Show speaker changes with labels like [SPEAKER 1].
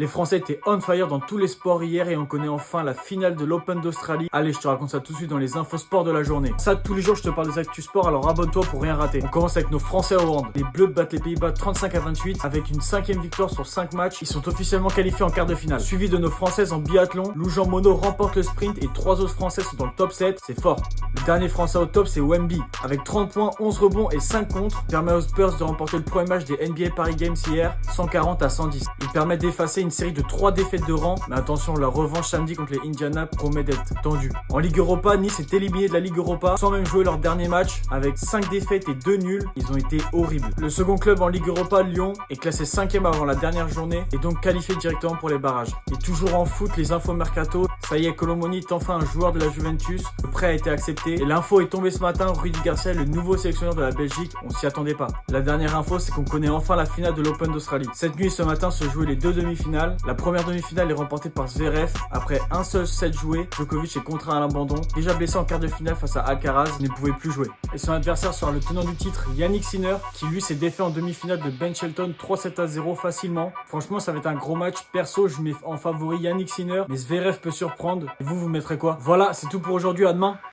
[SPEAKER 1] Les Français étaient on fire dans tous les sports hier et on connaît enfin la finale de l'Open d'Australie. Allez, je te raconte ça tout de suite dans les infos sport de la journée. Ça, tous les jours, je te parle des actus sport, alors abonne-toi pour rien rater. On commence avec nos Français au hand. Les Bleus battent les Pays-Bas 35-28 avec une 5e victoire sur 5 matchs. Ils sont officiellement qualifiés en quart de finale. Suivi de nos Françaises en biathlon, Lou Jean Monod remporte le sprint et 3 autres Français sont dans le top 7. C'est fort. Le dernier Français au top, c'est Wemby. Avec 30 points, 11 rebonds et 5 contres, permet aux Spurs de remporter le premier match des NBA Paris Games hier, 140-110. Il permet d'effacer une série de 3 défaites de rang, mais attention, la revanche samedi contre les Indiana promet d'être tendue. En Ligue Europa, Nice est éliminé de la Ligue Europa sans même jouer leur dernier match. Avec 5 défaites et 2 nuls, ils ont été horribles. Le second club en Ligue Europa, Lyon, est classé 5e avant la dernière journée et donc qualifié directement pour les barrages. Et toujours en foot, les infos mercato, ça y est, Colomoni est enfin un joueur de la Juventus. Le prêt a été accepté et l'info est tombée ce matin. Rudy Garcia est le nouveau sélectionneur de la Belgique, on s'y attendait pas. La dernière info, c'est qu'on connaît enfin la finale de l'Open d'Australie. Cette nuit et ce matin se jouaient les deux demi-finales. La première demi-finale est remportée par Zverev. Après un seul set joué, Djokovic est contraint à l'abandon. Déjà blessé en quart de finale face à Alcaraz, il ne pouvait plus jouer. Et son adversaire sera le tenant du titre, Yannick Sinner, qui lui s'est défait en demi-finale de Ben Shelton 3-7-0 facilement. Franchement, ça va être un gros match. Perso, je mets en favori Yannick Sinner, mais Zverev peut surprendre. Et vous mettrez quoi? Voilà, c'est tout pour aujourd'hui, à demain.